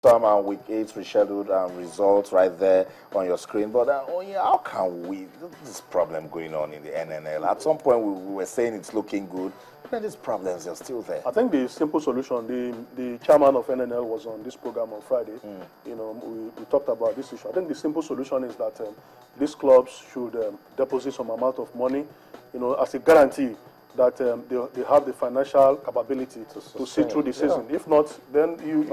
some week 8 rescheduled results right there on your screen. But how can we, this problem going on in the NNL? At some point, we were saying it's looking good, but then these problems are still there. I think the simple solution, the chairman of NNL was on this program on Friday. You know, we talked about this issue. I think the simple solution is that these clubs should deposit some amount of money, you know, as a guarantee that they have the financial capability to see through the season. Yeah. If not, then you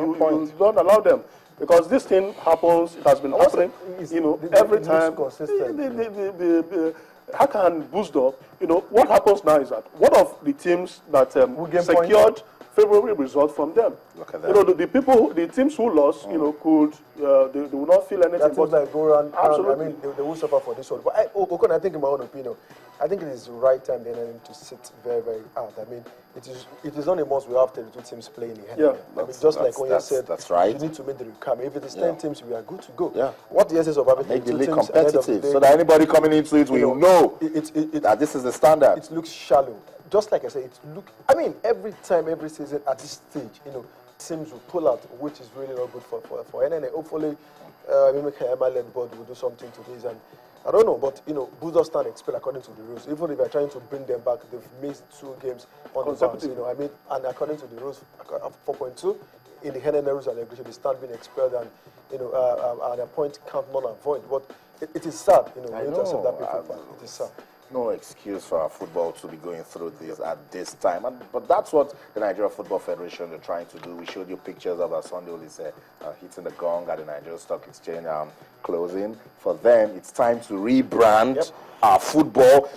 don't allow them. Because this thing happens, it has been happening, you know, every time. How can boost up? You know, what happens now is that one of the teams that secured favorable result from them. Look at that. You know, the teams who lost, you know, could they will not feel anything. That like go around. Absolutely. I mean, they will suffer for this one. But I think in my own opinion, I think it is the right time the NNL to sit very, very hard. I mean, it is not a must we have 32 teams playing in the NNL. I mean, just like when you said, that's right. You need to make the requirement. If it is 10 teams, we are good to go. Yeah. What the essence of having make the league competitive, so that anybody coming into it will know that this is the standard. It looks shallow. Just like I said, I mean, every time, every season at this stage, you know, teams will pull out, which is really not good for NNL. Hopefully, maybe Kayama-led board will do something to this. And I don't know, but, you know, Bulldogs stand expel according to the rules. Even if they're trying to bring them back, they've missed 2 games on the bounce, you know. I mean, and according to the rules, 4.2, in the NNL rules and regulation, they start being expelled and, you know, and a point count non and void. But it is sad, you know, we need to accept that people. It is sad. No excuse for our football to be going through this at this time. But that's what the Nigeria Football Federation are trying to do. We showed you pictures of Sunday Olise hitting the gong at the Nigeria Stock Exchange closing. For them, it's time to rebrand our football.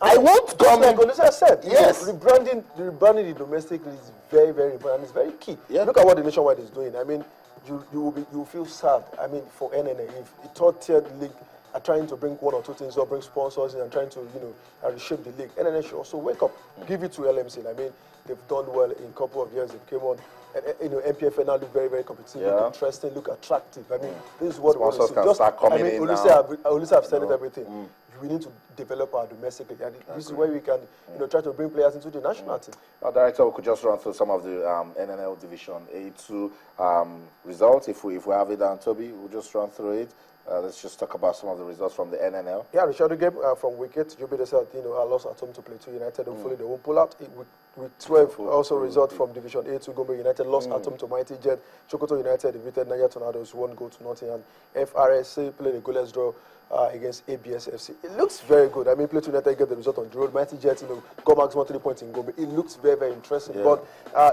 I won't come like Olise said. Yes. You know, rebranding the domestic league is very, very important. And it's very key. Yeah. Look at what the Nationwide is doing. I mean, you will feel sad. I mean, for NNL, if a third-tier league are trying to bring 1 or 2 things up, bring sponsors in and trying to, you know, reshape the league. NNL should also wake up, give it to LMC. I mean, they've done well in a couple of years. They came on, and, you know, NPFL now look very, very competitive, look interesting, look attractive. I mean, this is what sponsors can start coming in now. Olise have said it, everything. We need to develop our domestic league. And this is where we can, you know, try to bring players into the national team. Director, we could just run through some of the NNL Division A2 results. If we have it down, Toby, we'll just run through it. Let's just talk about some of the results from the NNL. Yeah, the shadow game from wicket. Jubilee said, you know, lost at home to Plateau United. Hopefully they won't pull out. With 12 also results from Division A2, Gombe United lost at home to Mighty Jet. Chokoto United defeated Niger Tornadoes 1 goal to nothing. And FRSC played a goalless draw against ABS FC. It looks very good. I mean, Plateau United get the result on the road. Mighty Jet, you know, Gomax won 3 points in Gombe. It looks very, very interesting. Yeah. But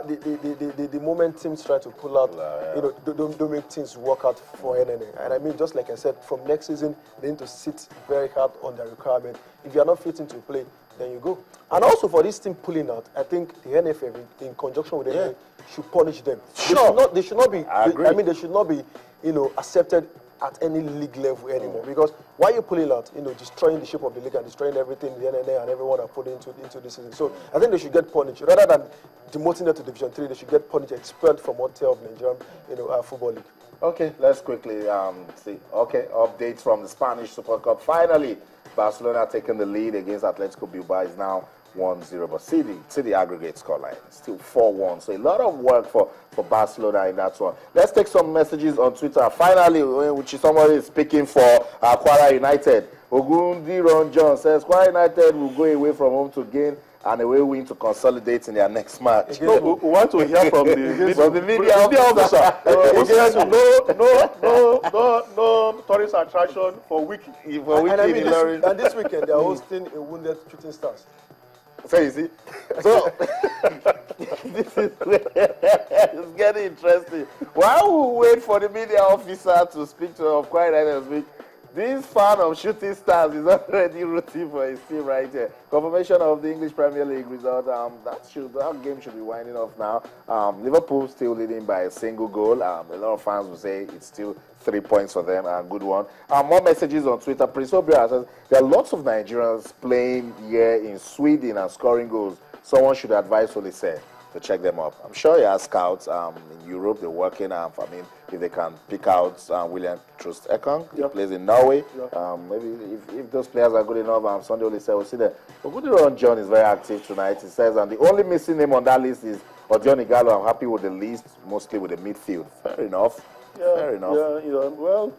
the moment teams try to pull out, you know, don't make things work out for NNA. And I mean, just like I said, from next season, they need to sit very hard on their requirement. If you are not fitting to play, then you go. And also for this team pulling out, I think the NFF, in conjunction with the NFF, should punish them. Sure. They should not be. I mean, they should not be, you know, accepted at any league level anymore. Because why are you pulling out, you know, destroying the shape of the league and destroying everything the NNA and everyone are putting into this season. So I think they should get punished rather than demoting them to Division 3. They should get punished, expelled from one tier of Nigerian, you know, football league. Okay, let's quickly see. Okay, updates from the Spanish Super Cup. Finally, Barcelona taking the lead against Atletico Bilbao is now 1-0, but see the aggregate scoreline, still 4-1. So a lot of work for Barcelona in that one. Let's take some messages on Twitter. Finally, which is somebody is speaking for Kwara United. Ogundi Ron John says Kwara United will go away from home to gain and away win to consolidate in their next match. No, we want to hear from the media officer. No tourist attraction for weekend. And this weekend they are hosting a wounded shooting stars. So you see, so this is it's getting interesting. While we wait for the media officer to speak to Kwara United speak, this fan of shooting stars is already rooting for his team right here. Confirmation of the English Premier League result. That game should be winding off now. Liverpool still leading by a single goal. A lot of fans will say it's still 3 points for them. Good one. More messages on Twitter. Prince Obia says there are lots of Nigerians playing here in Sweden and scoring goals. Someone should advise Olise to check them up. I'm sure he has scouts in Europe. They're working. I mean, if they can pick out William Trust Ekong, he plays in Norway. Maybe if those players are good enough, Sunday Olise will see them. But Goodron John is very active tonight. He says, and the only missing name on that list is Odion Igalo. I'm happy with the list, mostly with the midfield. Fair enough. Fair enough. Yeah, well,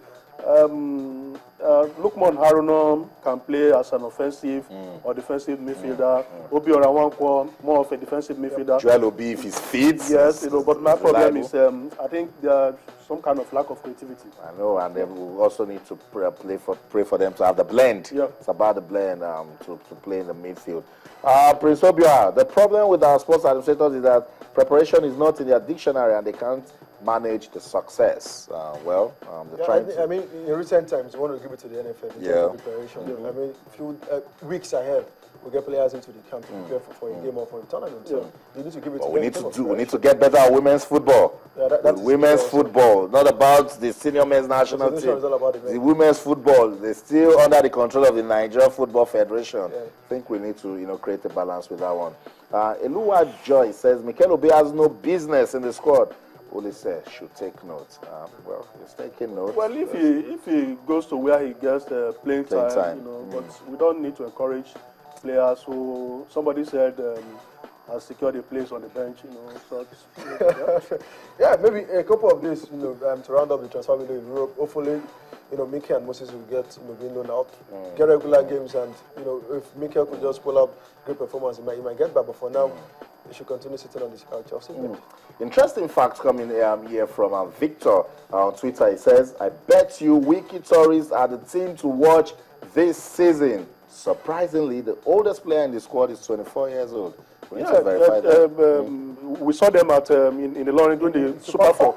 Lukman Haruna can play as an offensive or defensive midfielder. Obi Orawankwo, more of a defensive midfielder. Joel Obi, if he's fit. Yes, but my problem is I think there's some kind of lack of creativity. I know, and then we also need to pray for them to have the blend. Yeah. It's about the blend to play in the midfield. Prince Obia, the problem with our sports administrators is that preparation is not in their dictionary and they can't manage the success. They're trying to... I mean, in recent times, we want to give it to the NFF in terms of preparation. I mean, a few weeks ahead, we get players into the camp to prepare for a game or for a tournament. So you need to give it to them. We need to get better at women's football. Women's football, not about the senior men's national team. Is all about the women's football, they're still under the control of the Nigeria Football Federation. I think we need to, create a balance with that one. Eluwa Joy says Mikel Obi has no business in the squad. Olise should take notes. He's taking notes. Well, if he goes to where he gets the playing time, but we don't need to encourage players who somebody said has secured a place on the bench, Yeah, maybe a couple of days, to round up the transfer window in Europe. Hopefully, Mikel and Moses will get, being known out, get regular games, and if Mikel could just pull up great performance, he might get back. But for now, he should continue sitting on this couch. Interesting facts coming here from Victor on Twitter. He says, "I bet you Wiki Tories are the team to watch this season." Surprisingly, the oldest player in the squad is 24 years old. We need to verify that. We saw them at in the Lorraine doing the Super 4.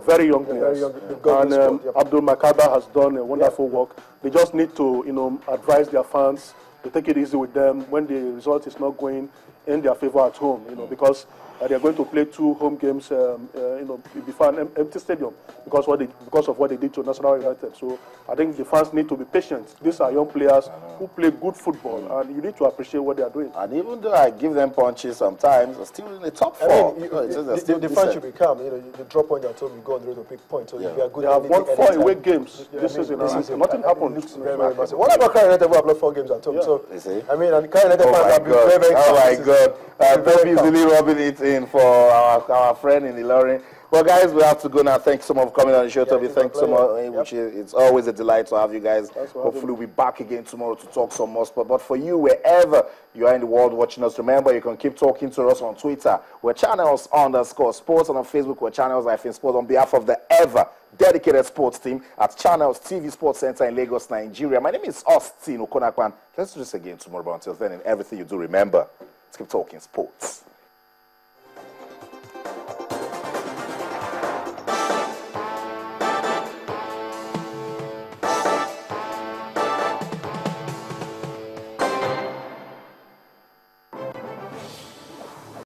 Very young players. And Abdul Makaba has done a wonderful work. They just need to, advise their fans to take it easy with them when the result is not going in their favor at home. Because they are going to play 2 home games, before an empty stadium because of what they did to National United. So I think the fans need to be patient. These are young players who play good football, and you need to appreciate what they are doing. And even though I give them punches sometimes, they're still in the top 4. The fans should be calm. You drop on your toe, you go on the road to pick points. So if you are good, they have won 4 away games this season. Nothing happened. Very massive. What about Karen United who have lost 4 games at home? So I mean, and Karen United fans have been very calm. Oh my God! Baby is really rubbing it in for our friend in Ilorin. Well, guys, we have to go now. Thanks so much for coming on the show, Toby. Thanks so much. It's always a delight to have you guys. Hopefully, we'll be back again tomorrow to talk some more sport. But for you, wherever you are in the world watching us, remember you can keep talking to us on Twitter. We're channels_sports, and on Facebook, we're channels-sports on behalf of the ever dedicated sports team at Channels TV Sports Center in Lagos, Nigeria. My name is Austin Okonakwan. Let's do this again tomorrow. But until then, in everything you do, remember, let's keep talking sports.